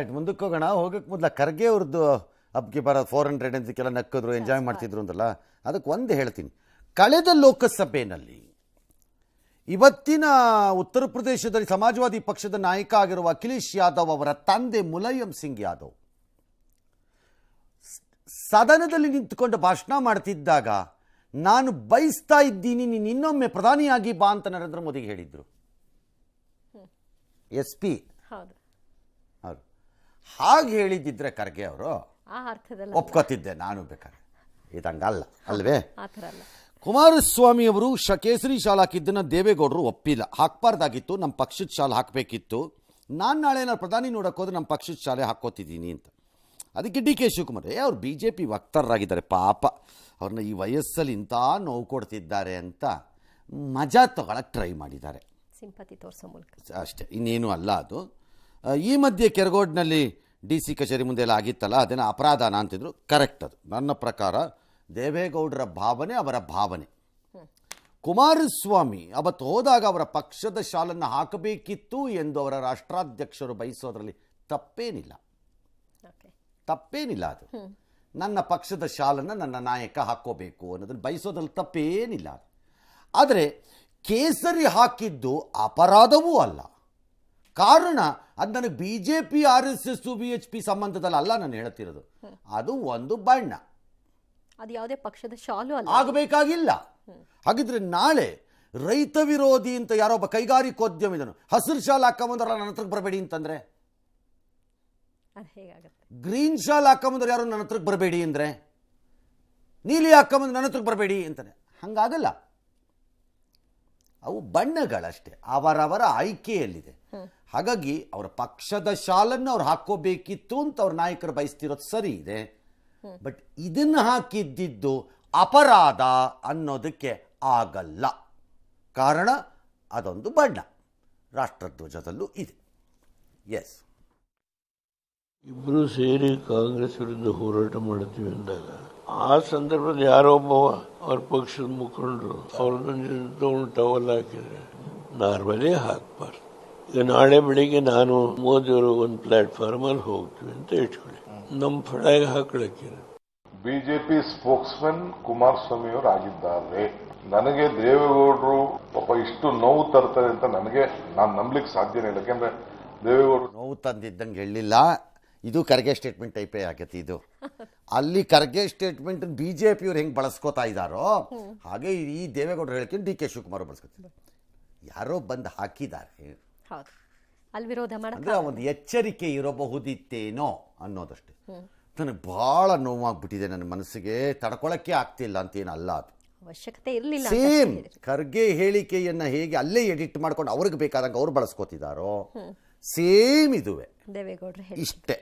Right, ಮುಂದಕ್ಕೆ ಹೋಗೋಣ. ಹೋಗಕ್ಕೆ ಮೊದಲ ಖರ್ಗೆ ಅವ್ರದ್ದು ಅಬ್ಗೆ ಬರೋದು 400 ಅಂತಕ್ಕೆಲ್ಲ ನಕ್ಕಿದ್ರು, ಎಂಜಾಯ್ ಮಾಡ್ತಿದ್ರು ಅಂತಲ್ಲ, ಅದಕ್ಕೆ ಒಂದು ಹೇಳ್ತೀನಿ. ಕಳೆದ ಲೋಕಸಭೆಯಲ್ಲಿ ಇವತ್ತಿನ ಉತ್ತರ ಪ್ರದೇಶದಲ್ಲಿ ಸಮಾಜವಾದಿ ಪಕ್ಷದ ನಾಯಕ ಆಗಿರುವ ಅಖಿಲೇಶ್ ಯಾದವ್ ಅವರ ತಂದೆ ಮುಲಾಯಂ ಸಿಂಗ್ ಯಾದವ್ ಸದನದಲ್ಲಿ ನಿಂತುಕೊಂಡು ಭಾಷಣ ಮಾಡ್ತಿದ್ದಾಗ, ನಾನು ಬಯಸ್ತಾ ಇದ್ದೀನಿ ನೀನು ಇನ್ನೊಮ್ಮೆ ಪ್ರಧಾನಿಯಾಗಿ ಬಾ ಅಂತ ನರೇಂದ್ರ ಮೋದಿಗೆ ಹೇಳಿದ್ರು. SP ಹೌದು, ಅವರು ಹಾಗೆ ಹೇಳಿದ್ದಿದ್ರೆ ಖರ್ಗೆ ಅವರು ಆ ಅರ್ಥದಲ್ಲಿ ಒಪ್ಕೋತಿದ್ದೆ ನಾನು. ಬೇಕಾದ್ರೆ ಇದಂಗಲ್ಲ ಅಲ್ವೇ? ಆ ಥರ ಅಲ್ಲ. ಕುಮಾರಸ್ವಾಮಿ ಅವರು ಕೇಸರಿ ಶಾಲ್ ಹಾಕಿದ್ದನ್ನು ದೇವೇಗೌಡರು ಒಪ್ಪಿಲ್ಲ. ಹಾಕಬಾರ್ದಾಗಿತ್ತು, ನಮ್ಮ ಪಕ್ಷದ ಶಾಲೆ ಹಾಕಬೇಕಿತ್ತು. ನಾನು ನಾಳೆ ನಾನು ಪ್ರಧಾನಿ ನೋಡೋಕೆ ಹೋದ್ರೆ ನಮ್ಮ ಪಕ್ಷದ ಶಾಲೆ ಹಾಕ್ಕೋತಿದ್ದೀನಿ ಅಂತ. ಅದಕ್ಕೆ DK ಶಿವಕುಮಾರ್ ಅವ್ರು BJP ವಕ್ತಾರರಾಗಿದ್ದಾರೆ, ಪಾಪ ಅವ್ರನ್ನ ಈ ವಯಸ್ಸಲ್ಲಿ ಇಂಥ ನೋವು ಕೊಡ್ತಿದ್ದಾರೆ ಅಂತ ಮಜಾ ತಗೊಳಕ್ಕೆ ಟ್ರೈ ಮಾಡಿದ್ದಾರೆ, ಸಿಂಪತಿ ತೋರಿಸೋ ಮೂಲಕ ಅಷ್ಟೇ, ಇನ್ನೇನು ಅಲ್ಲ ಅದು. ಈ ಮಧ್ಯೆ ಕೆರಗೋಡ್ನಲ್ಲಿ DC ಕಚೇರಿ ಮುಂದೆ ಎಲ್ಲ ಆಗಿತ್ತಲ್ಲ, ಅದೇನೋ ಅಪರಾಧನ ಅಂತಿದ್ರು. ಕರೆಕ್ಟ್, ಅದು ನನ್ನ ಪ್ರಕಾರ ದೇವೇಗೌಡರ ಭಾವನೆ, ಅವರ ಭಾವನೆ. ಕುಮಾರಸ್ವಾಮಿ ಅವತ್ತು ಹೋದಾಗ ಅವರ ಪಕ್ಷದ ಶಾಲನ್ನು ಹಾಕಬೇಕಿತ್ತು ಎಂದು ಅವರ ರಾಷ್ಟ್ರಾಧ್ಯಕ್ಷರು ಬಯಸೋದ್ರಲ್ಲಿ ತಪ್ಪೇನಿಲ್ಲ, ತಪ್ಪೇನಿಲ್ಲ. ಅದು ನನ್ನ ಪಕ್ಷದ ಶಾಲನ್ನು ನನ್ನ ನಾಯಕ ಹಾಕ್ಕೋಬೇಕು ಅನ್ನೋದನ್ನು ಬಯಸೋದ್ರಲ್ಲಿ ತಪ್ಪೇನಿಲ್ಲ. ಆದರೆ ಕೇಸರಿ ಹಾಕಿದ್ದು ಅಪರಾಧವೂ ಅಲ್ಲ. ಕಾರಣ ಅದು ನನಗೆ BJP RSS BHP ಸಂಬಂಧದಲ್ಲಿ ಅಲ್ಲ ನಾನು ಹೇಳ್ತಿರೋದು. ಅದು ಒಂದು ಬಣ್ಣ, ಅದು ಯಾವುದೇ ಪಕ್ಷದ ಶಾಲು ಅಲ್ಲ, ಆಗಬೇಕಾಗಿಲ್ಲ. ಹಾಗಿದ್ರೆ ನಾಳೆ ರೈತ ವಿರೋಧಿ ಅಂತ ಯಾರೊಬ್ಬ ಕೈಗಾರಿಕೋದ್ಯಮಿದನು ಹಸಿರು ಶಾಲ್ ಹಾಕೊಂಬಂದ್ರಲ್ಲ ನನ್ನ ಹತ್ರಕ್ಕೆ ಬರಬೇಡಿ ಅಂತಂದ್ರೆ, ಅದು ಹೇಗಾಗುತ್ತೆ? ಗ್ರೀನ್ ಶಾಲ್ ಹಾಕೊಂಬಂದ್ರೆ ಯಾರು ನನ್ನ ಹತ್ರಕ್ಕೆ ಬರಬೇಡಿ ಅಂದರೆ, ನೀಲಿ ಹಾಕೊಂಬಂದ್ರೆ ನನ್ನ ಹತ್ರಕ್ಕೆ ಬರಬೇಡಿ ಅಂತಾನೆ. ಹಂಗಾಗಲ್ಲ, ಅವು ಬಣ್ಣಗಳಷ್ಟೇ, ಅವರವರ ಆಯ್ಕೆಯಲ್ಲಿದೆ. ಹಾಗಾಗಿ ಅವರ ಪಕ್ಷದ ಶಾಲನ್ನು ಅವ್ರು ಹಾಕೋಬೇಕಿತ್ತು ಅಂತ ಅವ್ರ ನಾಯಕರು ಬಯಸ್ತಿರೋದು ಸರಿ ಇದೆ. ಬಟ್ ಇದನ್ನು ಹಾಕಿದ್ದಿದ್ದು ಅಪರಾಧ ಅನ್ನೋದಕ್ಕೆ ಆಗಲ್ಲ. ಕಾರಣ ಅದೊಂದು ಬಣ್ಣ, ರಾಷ್ಟ್ರಧ್ವಜದಲ್ಲೂ ಇದೆ. ಎಸ್, ಇಬ್ಬರು ಸೇರಿ ಕಾಂಗ್ರೆಸ್ ವಿರುದ್ಧ ಹೋರಾಟ ಮಾಡ್ತೀವಿ ಅಂದಾಗ ಆ ಸಂದರ್ಭದಲ್ಲಿ ಯಾರೊಬ್ಬವ ಅವ್ರ ಪಕ್ಷದ ಮುಖಂಡರು ಅವ್ರನ್ನ ತಗೊಂಡು ಟವಲ್ ಹಾಕಿದ್ರೆ ನಾರ್ಮಲಿ ಹಾಕ್ಬಾರ್ದು. ಈಗ ನಾಳೆ ಬೆಳಿಗ್ಗೆ ನಾನು ಮೋದಿಯವರು ಒಂದು ಪ್ಲಾಟ್ಫಾರ್ಮಲ್ಲಿ ಹೋಗ್ತೀವಿ ಅಂತ ಇಟ್ಕೊಳ್ಳಿ, ನಮ್ಮ ಫಳಾಗ ಹಾಕೊಳಕ್ಕೆ ಬಿಜೆಪಿ ಸ್ಪೋಕ್ಸ್ಮನ್ ಕುಮಾರಸ್ವಾಮಿ ಅವರು ಆಗಿದ್ದಾರೆ. ನನಗೆ ದೇವೇಗೌಡರು ಪಾಪ ಇಷ್ಟು ನೋವು ತರ್ತಾರೆ ಅಂತ ನಾನು ನಂಬಲಿಕ್ಕೆ ಸಾಧ್ಯನೇ ಇಲ್ಲ. ಯಾಕೆಂದ್ರೆ ದೇವೇಗೌಡರು ನೋವು ತಂದಿದ್ದಂಗೆ ಹೇಳಿಲ್ಲ. ಇದು ಖರ್ಗೆ ಸ್ಟೇಟ್ಮೆಂಟ್ ಟೈಪೇ ಆಗತ್ತೆ. ಇದು ಅಲ್ಲಿ ಖರ್ಗೆ ಸ್ಟೇಟ್ಮೆಂಟ್ BJP ಅವ್ರು ಹೆಂಗೆ ಬಳಸ್ಕೋತಾ ಇದ್ದಾರೋ ಹಾಗೆ ಈ ದೇವೇಗೌಡರು ಹೇಳ್ಕೊಂಡು DK ಶಿವಕುಮಾರ್ ಬಳಸ್ಕೊತಿದ್ದಾರೆ. ಯಾರೋ ಬಂದು ಹಾಕಿದ್ದಾರೆ, ಹೌದು, ಅಲ್ಲಿ ವಿರೋಧ ಅಂದರೆ ಒಂದು ಎಚ್ಚರಿಕೆ ಇರಬಹುದಿತ್ತೇನೋ ಅನ್ನೋದಷ್ಟೇ. ನನಗೆ ಭಾಳ ನೋವಾಗ್ಬಿಟ್ಟಿದೆ, ನನ್ನ ಮನಸ್ಸಿಗೆ ತಡ್ಕೊಳಕ್ಕೆ ಆಗ್ತಿಲ್ಲ ಅಂತೇನಲ್ಲ. ಅದು ಅವಶ್ಯಕತೆ ಇರಲಿಲ್ಲ. ಸೇಮ್ ಖರ್ಗೆ ಹೇಳಿಕೆಯನ್ನು ಹೇಗೆ ಅಲ್ಲೇ ಎಡಿಟ್ ಮಾಡ್ಕೊಂಡು ಅವ್ರಿಗೆ ಬೇಕಾದಂಗೆ ಅವ್ರು ಬಳಸ್ಕೋತಿದ್ದಾರೋ ಸೇಮ್ ಇದುವೆ ದೇವೇಗೌಡರು ಇಷ್ಟೇ.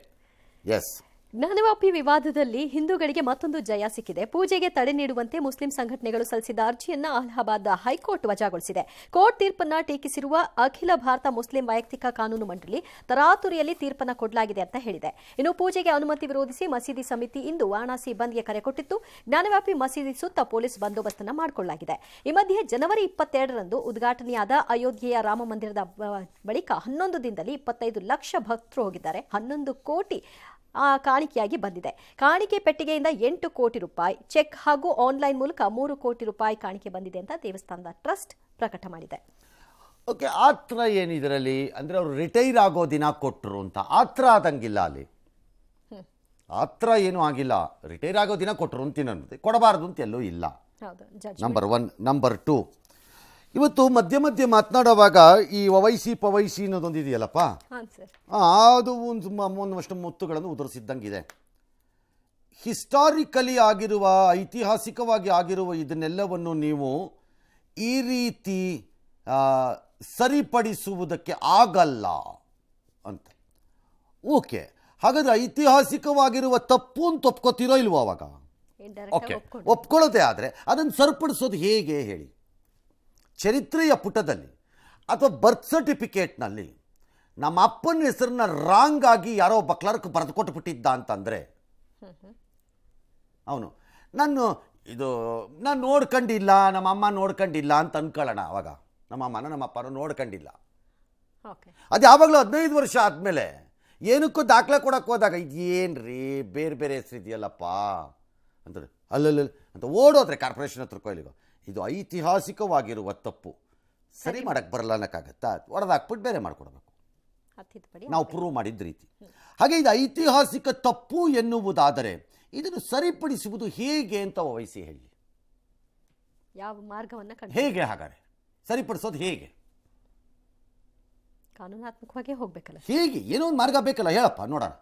ಎಸ್, ಜ್ಞಾನವಾಪಿ ವಿವಾದದಲ್ಲಿ ಹಿಂದೂಗಳಿಗೆ ಮತ್ತೊಂದು ಜಯ ಸಿಕ್ಕಿದೆ. ಪೂಜೆಗೆ ತಡೆ ನೀಡುವಂತೆ ಮುಸ್ಲಿಂ ಸಂಘಟನೆಗಳು ಸಲ್ಲಿಸಿದ ಅರ್ಜಿಯನ್ನ ಅಲಹಾಬಾದ್ ಹೈಕೋರ್ಟ್ ವಜಾಗೊಳಿಸಿದೆ. ಕೋರ್ಟ್ ತೀರ್ಪನ್ನ ಟೀಕಿಸಿರುವ ಅಖಿಲ ಭಾರತ ಮುಸ್ಲಿಂ ವೈಯಕ್ತಿಕ ಕಾನೂನು ಮಂಡಳಿ ತರಾತುರಿಯಲ್ಲಿ ತೀರ್ಪನ್ನ ಕೊಡಲಾಗಿದೆ ಅಂತ ಹೇಳಿದೆ. ಇನ್ನು ಪೂಜೆಗೆ ಅನುಮತಿ ವಿರೋಧಿಸಿ ಮಸೀದಿ ಸಮಿತಿ ಇಂದು ವಾರಣಾಸಿ ಬಂದ್ಗೆ ಕರೆ ಕೊಟ್ಟಿತ್ತು. ಜ್ಞಾನವ್ಯಾಪಿ ಮಸೀದಿ ಸುತ್ತ ಪೊಲೀಸ್ ಬಂದೋಬಸ್ತನ್ನು ಮಾಡಿಕೊಳ್ಳಲಾಗಿದೆ. ಈ ಮಧ್ಯೆ ಜನವರಿ 22ರಂದು ಉದ್ಘಾಟನೆಯಾದ ಅಯೋಧ್ಯೆಯ ರಾಮ ಮಂದಿರದ ಬಳಿಕ 11 ದಿನದಲ್ಲಿ 25 ಲಕ್ಷ ಭಕ್ತರು ಹೋಗಿದ್ದಾರೆ. 11 ಕೋಟಿ ಕಾಣಿಕೆಯಾಗಿ ಬಂದಿದೆ. ಕಾಣಿಕೆ ಪೆಟ್ಟಿಗೆಯಿಂದ 8 ಕೋಟಿ ರೂಪಾಯಿ, ಚೆಕ್ ಹಾಗೂ ಆನ್ಲೈನ್ ಮೂಲಕ 3 ಕೋಟಿ ರೂಪಾಯಿ ಕಾಣಿಕೆ ಬಂದಿದೆ ಅಂತ ದೇವಸ್ಥಾನದ ಟ್ರಸ್ಟ್ ಪ್ರಕಟ ಮಾಡಿದೆ. ಓಕೆ, ಆ ಥರ ಏನಿದರಲ್ಲಿ ಅಂದರೆ ಅವರು ರಿಟೈರ್ ಆಗೋ ದಿನ ಕೊಟ್ಟರು ಅಂತ ಆ ಥರ ಆದಂಗಿಲ್ಲ. ಅಲ್ಲಿ ಆ ಥರ ಏನೂ ಆಗಿಲ್ಲ. ರಿಟೈರ್ ಆಗೋ ದಿನ ಕೊಟ್ಟರು ಅಂತೀನಿ ಅನ್ನೋದು, ಕೊಡಬಾರ್ದು ಅಂತ ಎಲ್ಲೂ ಇಲ್ಲ. ನಂಬರ್ 1. ನಂಬರ್ 2, ಇವತ್ತು ಮಧ್ಯೆ ಮಧ್ಯೆ ಮಾತನಾಡುವಾಗ ಈ ಪವೈಸಿ ಅನ್ನೋದೊಂದು ಇದೆಯಲ್ಲಪ್ಪ, ಅದು ಒಂದಷ್ಟು ಮುತ್ತುಗಳನ್ನು ಉದುರಿಸಿದ್ದಂಗಿದೆ. ಹಿಸ್ಟಾರಿಕಲಿ ಆಗಿರುವ, ಐತಿಹಾಸಿಕವಾಗಿ ಆಗಿರುವ ಇದನ್ನೆಲ್ಲವನ್ನು ನೀವು ಈ ರೀತಿ ಸರಿಪಡಿಸುವುದಕ್ಕೆ ಆಗಲ್ಲ ಅಂತ. ಓಕೆ, ಹಾಗಾದರೆ ಐತಿಹಾಸಿಕವಾಗಿರುವ ತಪ್ಪು ಅಂತ ಒಪ್ಕೋತಿರೋ ಇಲ್ವೋ? ಅವಾಗ ಓಕೆ, ಒಪ್ಕೊಳ್ಳೋದೇ ಆದರೆ ಅದನ್ನು ಸರಿಪಡಿಸೋದು ಹೇಗೆ ಹೇಳಿ? ಚರಿತ್ರೆಯ ಪುಟದಲ್ಲಿ ಅಥವಾ ಬರ್ತ್ ಸರ್ಟಿಫಿಕೇಟ್ನಲ್ಲಿ ನಮ್ಮ ಅಪ್ಪನ ಹೆಸರನ್ನ ರಾಂಗ್ ಆಗಿ ಯಾರೋ ಒಬ್ಬ ಕ್ಲರ್ಕ್ ಬರೆದು ಕೊಟ್ಟುಬಿಟ್ಟಿದ್ದ ಅಂತಂದರೆ ಅವನು ನಾನು ನೋಡ್ಕೊಂಡಿಲ್ಲ, ನಮ್ಮ ಅಮ್ಮ ನೋಡ್ಕೊಂಡಿಲ್ಲ ಅಂತ ಅನ್ಕೊಳ್ಳೋಣ. ಅವಾಗ ನಮ್ಮ ಅಮ್ಮನ ನಮ್ಮ ಅಪ್ಪನೂ ನೋಡ್ಕೊಂಡಿಲ್ಲ. ಅದು ಯಾವಾಗಲೂ 15 ವರ್ಷ ಆದಮೇಲೆ ಏನಕ್ಕೂ ದಾಖಲೆ ಕೊಡಕ್ಕೆ ಹೋದಾಗ ಇದೇನ್ರಿ ಬೇರೆ ಬೇರೆ ಹೆಸರು ಇದೆಯಲ್ಲಪ್ಪ ಅಂತಾರೆ, ಅಲ್ಲಲ್ಲ ಅಂತ ಓಡೋದ್ರೆ ಕಾರ್ಪೊರೇಷನ್ ಹತ್ರ ಕೊಯ್ಲಿಗೋ. ಇದು ಐತಿಹಾಸಿಕವಾಗಿರುವ ತಪ್ಪು, ಸರಿ ಮಾಡಕ್ಕೆ ಬರಲ್ಲ ಅನ್ನೋಕ್ಕಾಗತ್ತಾ? ಹೊಡೆದಾಕ್ಬಿಟ್ಟು ಬೇರೆ ಮಾಡ್ಕೊಡ್ಬೇಕು, ನಾವು ಪ್ರೂವ್ ಮಾಡಿದ ರೀತಿ. ಹಾಗೆ ಇದು ಐತಿಹಾಸಿಕ ತಪ್ಪು ಎನ್ನುವುದಾದರೆ ಇದನ್ನು ಸರಿಪಡಿಸುವುದು ಹೇಗೆ ಅಂತ ವಹಿಸಿ ಹೇಳಿ. ಯಾವ ಮಾರ್ಗವನ್ನು ಹೇಗೆ ಹಾಗಾದ್ರೆ ಸರಿಪಡಿಸೋದು ಹೇಗೆ? ಕಾನೂನಾತ್ಮಕವಾಗಿ ಹೋಗ್ಬೇಕಲ್ಲ. ಹೇಗೆ? ಏನೋ ಒಂದು ಮಾರ್ಗ ಬೇಕಲ್ಲ, ಹೇಳಪ್ಪ ನೋಡೋಣ.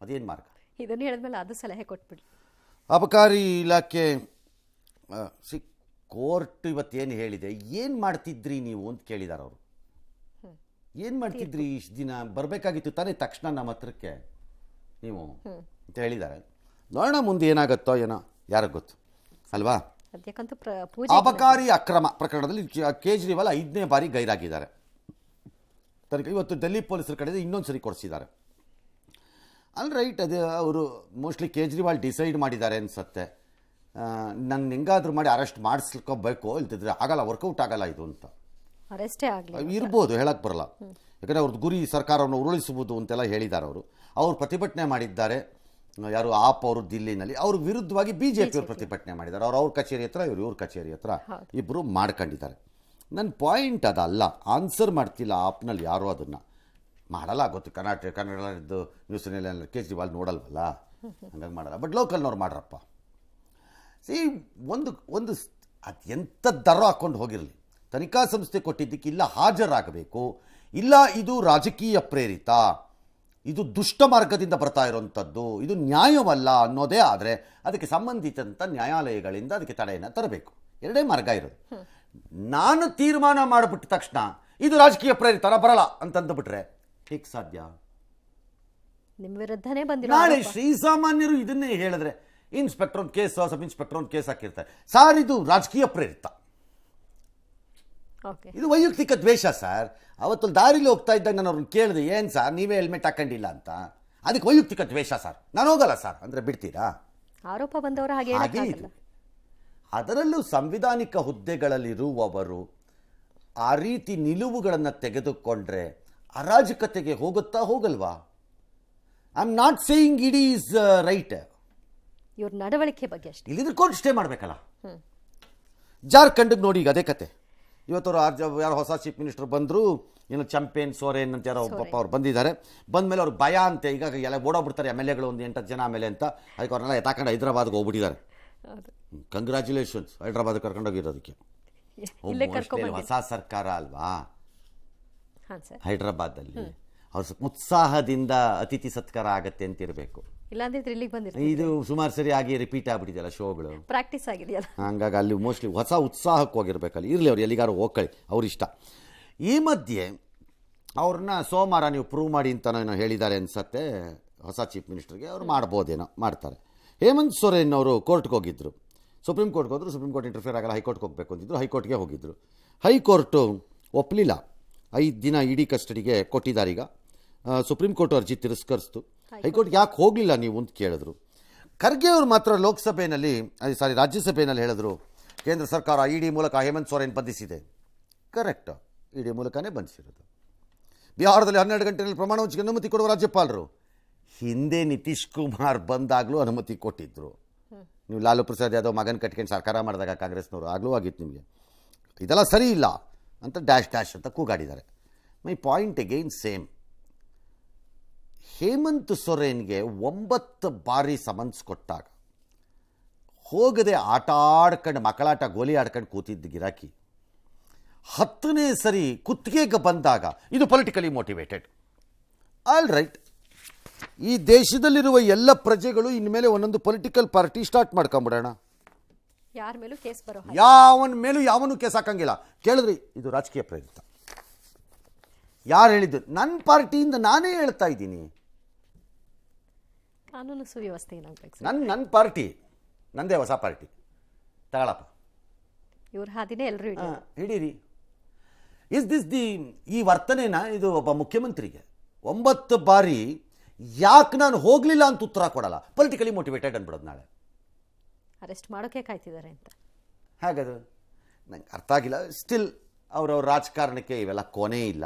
ಅದೇನು ಮಾರ್ಗ? ಇದನ್ನು ಹೇಳಿದ್ಮೇಲೆ ಅದು ಸಲಹೆ ಕೊಟ್ಬಿಡಿ. ಅಬಕಾರಿ ಇಲಾಖೆ ಕೋರ್ಟ್ ಇವತ್ತೇನು ಹೇಳಿದೆ, ಏನು ಮಾಡ್ತಿದ್ರಿ ನೀವು ಅಂತ ಕೇಳಿದಾರೆ ಅವರು. ಏನು ಮಾಡ್ತಿದ್ರಿ ಇಷ್ಟು ದಿನ? ಬರಬೇಕಾಗಿತ್ತು ತಾನೇ ತಕ್ಷಣ ನಮ್ಮ ಹತ್ರಕ್ಕೆ ನೀವು ಅಂತ ಹೇಳಿದ್ದಾರೆ. ನೋಡೋಣ ಮುಂದೆ ಏನಾಗುತ್ತೋ ಏನೋ, ಯಾರಿಗೆ ಗೊತ್ತು ಅಲ್ವಾ. ಅಬಕಾರಿ ಅಕ್ರಮ ಪ್ರಕರಣದಲ್ಲಿ ಕೇಜ್ರಿವಾಲ್ 5ನೇ ಬಾರಿ ಗೈರಾಗಿದ್ದಾರೆ. ತನಕ ಇವತ್ತು ಡೆಲ್ಲಿ ಪೊಲೀಸರ ಕಡೆ ಇನ್ನೊಂದು ಸರಿ ಕೊಡಿಸಿದ್ದಾರೆ. ಅಲ್ ರೈಟ್, ಅದು ಅವರು ಮೋಸ್ಟ್ಲಿ ಕೇಜ್ರಿವಾಲ್ ಡಿಸೈಡ್ ಮಾಡಿದ್ದಾರೆ ಅನ್ಸುತ್ತೆ, ನನ್ನ ಹೆಂಗಾದ್ರೂ ಮಾಡಿ ಅರೆಸ್ಟ್ ಮಾಡಿಸ್ಕೋಬೇಕು, ಇಲ್ತಿದ್ರೆ ಆಗಲ್ಲ, ವರ್ಕೌಟ್ ಆಗಲ್ಲ ಇದು ಅಂತ. ಅರೆಸ್ಟೇ ಆಗಲಿ ಇರ್ಬೋದು, ಹೇಳಕ್ಕೆ ಬರಲ್ಲ. ಯಾಕಂದರೆ ಅವ್ರದ್ದು ಗುರಿ ಸರ್ಕಾರವನ್ನು ಉರುಳಿಸುವುದು ಅಂತೆಲ್ಲ ಹೇಳಿದ್ದಾರೆ ಅವರು. ಅವರು ಪ್ರತಿಭಟನೆ ಮಾಡಿದ್ದಾರೆ, ಯಾರು ಆಪ್ ಅವರು ದಿಲ್ಲಿನಲ್ಲಿ. ಅವ್ರ ವಿರುದ್ಧವಾಗಿ BJP ಅವರು ಪ್ರತಿಭಟನೆ ಮಾಡಿದ್ದಾರೆ. ಅವ್ರ ಕಚೇರಿ ಹತ್ರ, ಇವ್ರ ಕಚೇರಿ ಹತ್ರ ಇಬ್ಬರು ಮಾಡ್ಕೊಂಡಿದ್ದಾರೆ. ನನ್ನ ಪಾಯಿಂಟ್ ಅದಲ್ಲ, ಆನ್ಸರ್ ಮಾಡ್ತಿಲ್ಲ ಆಪ್ನಲ್ಲಿ ಯಾರು, ಅದನ್ನು ಮಾಡಲ್ಲ. ಗೊತ್ತು, ಕನ್ನಡದ್ದು ನ್ಯೂಸ್ನಲ್ಲಿ ಕೇಜ್ರಿವಾಲ್ ನೋಡಲ್ವಲ್ಲ, ಹಂಗಾಗಿ ಮಾಡಲ್ಲ. ಬಟ್ ಲೋಕಲ್ನವ್ರು ಮಾಡ್ರಪ್ಪ. ಸಿ, ಒಂದು ಅದು ಎಂಥದ್ದಾರೋ ಹಾಕ್ಕೊಂಡು ಹೋಗಿರಲಿ, ತನಿಖಾ ಸಂಸ್ಥೆ ಕೊಟ್ಟಿದ್ದಕ್ಕೆ ಇಲ್ಲ ಹಾಜರಾಗಬೇಕು, ಇಲ್ಲ ಇದು ರಾಜಕೀಯ ಪ್ರೇರಿತ, ಇದು ದುಷ್ಟ ಮಾರ್ಗದಿಂದ ಬರ್ತಾ ಇರೋವಂಥದ್ದು, ಇದು ನ್ಯಾಯವಲ್ಲ ಅನ್ನೋದೇ ಆದರೆ ಅದಕ್ಕೆ ಸಂಬಂಧಿಸಿದಂಥ ನ್ಯಾಯಾಲಯಗಳಿಂದ ಅದಕ್ಕೆ ತಡೆಯನ್ನು ತರಬೇಕು. ಎರಡೇ ಮಾರ್ಗ ಇರೋದು. ನಾನು ತೀರ್ಮಾನ ಮಾಡಿಬಿಟ್ಟ ತಕ್ಷಣ ಇದು ರಾಜಕೀಯ ಪ್ರೇರಿತನ ಬರಲ್ಲ ಅಂತಂದುಬಿಟ್ರೆ ಹೇಗೆ ಸಾಧ್ಯ? ನಿಮ್ಮ ವಿರುದ್ಧನೇ ಬಂದಿರೋ ನಾಳೆ ಶ್ರೀಸಾಮಾನ್ಯರು ಇದನ್ನೇ ಹೇಳಿದ್ರೆ, ಇನ್ಸ್ಪೆಕ್ಟರ್ ಒಂದು ಕೇಸ್, ಸಬ್ ಇನ್ಸ್ಪೆಕ್ಟರ್ ಒಂದು ಕೇಸ್ ಹಾಕಿರ್ತಾರೆ, ಸಾರ್ ಇದು ರಾಜಕೀಯ ಪ್ರೇರಿತ, ಇದು ವೈಯಕ್ತಿಕ ದ್ವೇಷ ಸರ್. ಅವತ್ತು ದಾರಿಲಿ ಹೋಗ್ತಾ ಇದ್ದಾಗ ನಾನು ಅವ್ರನ್ನ ಕೇಳಿದೆ, ಏನು ಸರ್ ನೀವೇ ಹೆಲ್ಮೆಟ್ ಹಾಕೊಂಡಿಲ್ಲ ಅಂತ, ಅದಕ್ಕೆ ವೈಯಕ್ತಿಕ ದ್ವೇಷ ಸರ್, ನಾನು ಹೋಗಲ್ಲ ಸರ್ ಅಂದರೆ ಬಿಡ್ತೀರಾ? ಆರೋಪ ಬಂದವರು ಹಾಗೆ ಇದು. ಅದರಲ್ಲೂ ಸಂವಿಧಾನಿಕ ಹುದ್ದೆಗಳಲ್ಲಿರುವವರು ಆ ರೀತಿ ನಿಲುವುಗಳನ್ನು ತೆಗೆದುಕೊಂಡ್ರೆ ಅರಾಜಕತೆಗೆ ಹೋಗುತ್ತಾ ಹೋಗಲ್ವಾ? I am not saying it is right. ಇವ್ರ ನಡವಳಿಕೆ ಬಗ್ಗೆ ಅಷ್ಟೇ. ಇಲ್ಲಿದ್ರೆ ಕೋರ್ಟ್ ಸ್ಟೇ ಮಾಡಬೇಕಲ್ಲ. ಜಾರ್ಖಂಡ್ಗೆ ನೋಡಿ, ಈಗ ಅದೇ ಕತೆ. ಇವತ್ತು ಯಾರೋ ಹೊಸ ಚೀಫ್ ಮಿನಿಸ್ಟರ್ ಬಂದರು, ಏನು ಚಂಪೇನ್ ಸೋರೇನ್ ಅಂತ ಯಾರೋ ಪಾಪ ಅವ್ರು ಬಂದಿದ್ದಾರೆ. ಬಂದಮೇಲೆ ಅವ್ರಿಗೆ ಭಯ ಅಂತೆ, ಈಗ ಎಲ್ಲ ಓಡೋಗ್ಬಿಡ್ತಾರೆ MLAಗಳು ಒಂದು 8 ಜನ ಆಮೇಲೆ ಅಂತ. ಅದಕ್ಕೆ ಅವ್ರನ್ನೆಲ್ಲ ಎತ್ತಾಕೊಂಡು ಹೈದ್ರಾಬಾದ್ಗೆ ಹೋಗ್ಬಿಟ್ಟಿದ್ದಾರೆ. ಕಂಗ್ರ್ಯಾಚುಲೇಷನ್ಸ್ ಹೈದ್ರಾಬಾದ್ ಕರ್ಕೊಂಡೋಗಿರೋದಕ್ಕೆ. ಹೊಸ ಸರ್ಕಾರ ಅಲ್ವಾ ಹೈದ್ರಾಬಾದಲ್ಲಿ, ಅವ್ರ ಉತ್ಸಾಹದಿಂದ ಅತಿಥಿ ಸತ್ಕಾರ ಆಗತ್ತೆ ಅಂತಿರಬೇಕು. ಇದು ಸುಮಾರು ಸರಿ ಆಗಿ ರಿಪೀಟ್ ಆಗ್ಬಿಟ್ಟಿದೆಯಲ್ಲ ಶೋಗಳು, ಪ್ರಾಕ್ಟೀಸ್ ಆಗಿದೆಯಲ್ಲ, ಹಂಗಾಗಿ ಅಲ್ಲಿ ಮೋಸ್ಟ್ಲಿ ಹೊಸ ಉತ್ಸಾಹಕ್ಕೆ ಹೋಗಿರ್ಬೇಕಲ್ಲಿ. ಇರಲಿ, ಅವ್ರು ಎಲ್ಲಿಗಾರು ಹೋಗ್ಕೊಳ್ಳಿ, ಅವ್ರ ಇಷ್ಟ. ಈ ಮಧ್ಯೆ ಅವ್ರನ್ನ ಸೋಮವಾರ ನೀವು ಪ್ರೂವ್ ಮಾಡಿ ಅಂತ ಏನೋ ಹೇಳಿದ್ದಾರೆ ಅನ್ಸತ್ತೆ ಹೊಸ ಚೀಫ್ ಮಿನಿಸ್ಟರ್ಗೆ. ಅವ್ರು ಮಾಡ್ಬೋದೇನೋ, ಮಾಡ್ತಾರೆ. ಹೇಮಂತ್ ಸೊರೇನ್ ಅವರು ಕೋರ್ಟ್ಗೆ ಹೋಗಿದ್ದರು, ಸುಪ್ರೀಂ ಕೋರ್ಟ್ಗೆ ಹೋದರು. ಸುಪ್ರೀಂ ಕೋರ್ಟ್ ಇಂಟರ್ಫಿಯರ್ ಆಗಲ್ಲ, ಹೈಕೋರ್ಟ್ಗೆ ಹೋಗಬೇಕು ಅಂತಿದ್ರು, ಹೈಕೋರ್ಟ್ಗೆ ಹೋಗಿದ್ದರು. ಹೈಕೋರ್ಟು ಒಪ್ಪಲಿಲ್ಲ, 5 ದಿನ ಇಡಿ ಕಸ್ಟಡಿಗೆ ಕೊಟ್ಟಿದ್ದಾರೆ. ಈಗ ಸುಪ್ರೀಂ ಕೋರ್ಟ್ ಅರ್ಜಿ ತಿರಸ್ಕರಿಸ್ತು. ಹೈಕೋರ್ಟ್ಗೆ ಯಾಕೆ ಹೋಗಲಿಲ್ಲ ನೀವು ಅಂತ ಕೇಳಿದ್ರು. ಖರ್ಗೆ ಅವರು ಮಾತ್ರ ರಾಜ್ಯಸಭೆಯಲ್ಲಿ ಹೇಳಿದ್ರು, ಕೇಂದ್ರ ಸರ್ಕಾರ ಇಡಿ ಮೂಲಕ ಹೇಮಂತ್ ಸೊರೇನ್ ಬಂಧಿಸಿದೆ. ಕರೆಕ್ಟ್, ಇಡಿ ಮೂಲಕನೇ ಬಂಧಿಸಿರೋದು. ಬಿಹಾರದಲ್ಲಿ 12 ಗಂಟೆಯಲ್ಲಿ ಪ್ರಮಾಣ ವಚನಕ್ಕೆ ಅನುಮತಿ ಕೊಡುವ ರಾಜ್ಯಪಾಲರು ಹಿಂದೆ ನಿತೀಶ್ ಕುಮಾರ್ ಬಂದಾಗಲೂ ಅನುಮತಿ ಕೊಟ್ಟಿದ್ದರು. ನೀವು ಲಾಲು ಪ್ರಸಾದ್ ಯಾದವ್ ಮಗನ ಕಟ್ಕೊಂಡು ಸರ್ಕಾರ ಮಾಡಿದಾಗ ಕಾಂಗ್ರೆಸ್ನವರು ಆಗಲೂ ಆಗಿತ್ತು ನಿಮಗೆ. ಇದೆಲ್ಲ ಸರಿ ಇಲ್ಲ ಅಂತ ಡ್ಯಾಶ್ ಅಂತ ಕೂಗಾಡಿದ್ದಾರೆ. My point again same. Hemant ಸೊರೇನ್ಗೆ 9 ಬಾರಿ ಸಮನ್ಸ್ ಕೊಟ್ಟಾಗ ಹೋಗದೆ ಆಟ ಆಡ್ಕೊಂಡು ಮಕ್ಕಳಾಟ ಗೋಲಿ ಆಡ್ಕೊಂಡು ಕೂತಿದ್ದ ಗಿರಾಕಿ 10ನೇ ಸರಿ ಕುತ್ತಿಗೆಗೆ ಬಂದಾಗ ಇದು ಪೊಲಿಟಿಕಲಿ ಮೋಟಿವೇಟೆಡ್. ಆಲ್ ರೈಟ್, ಈ ದೇಶದಲ್ಲಿರುವ ಎಲ್ಲ ಪ್ರಜೆಗಳು ಇನ್ಮೇಲೆ ಒಂದೊಂದು ಪೊಲಿಟಿಕಲ್ ಪಾರ್ಟಿ ಸ್ಟಾರ್ಟ್ ಮಾಡ್ಕೊಂಬಿಡೋಣ. ಯಾರ ಮೇಲೂ ಕೇಸ್ ಬರೋ ಯಾವನ ಮೇಲೂ ಯಾವನು ಕೇಸ್ ಹಾಕಂಗಿಲ್ಲ. ಕೇಳಿದ್ರಿ, ಇದು ರಾಜಕೀಯ ಪ್ರೇರಿತ. ಯಾರು ಹೇಳಿದ್ದು? ನನ್ನ ಪಾರ್ಟಿಯಿಂದ ನಾನೇ ಹೇಳ್ತಾ ಇದ್ದೀನಿ. ಕಾನೂನು ಸುವ್ಯವಸ್ಥೆ ಏನಾಗಬೇಕು? ನನ್ನ ಪಾರ್ಟಿ, ನಂದೇ ಹೊಸ ಪಾರ್ಟಿ, ತಗೊಳಪ್ಪ, ಇವ್ರ ಹಾದಿನೇ ಎಲ್ಲರೂ ಹಿಡೀರಿ. ಇಸ್ ದಿಸ್ ಈ ವರ್ತನೆನ ಇದು ಒಬ್ಬ ಮುಖ್ಯಮಂತ್ರಿಗೆ 9 ಬಾರಿ ಯಾಕೆ ನಾನು ಹೋಗಲಿಲ್ಲ ಅಂತ ಉತ್ತರ ಕೊಡಲ್ಲ, ಪೊಲಿಟಿಕಲಿ ಮೋಟಿವೇಟೆಡ್ ಅಂದ್ಬಿಡೋದು. ನಾಳೆ ಅರೆಸ್ಟ್ ಮಾಡೋಕೆ ಕಾಯ್ತಿದ್ದಾರೆ ಅಂತ ಹಾಗದು ನಂಗೆ ಅರ್ಥ ಆಗಿಲ್ಲ. ಸ್ಟಿಲ್ ಅವ್ರವ್ರ ರಾಜಕಾರಣಕ್ಕೆ ಇವೆಲ್ಲ ಕೊನೆ ಇಲ್ಲ.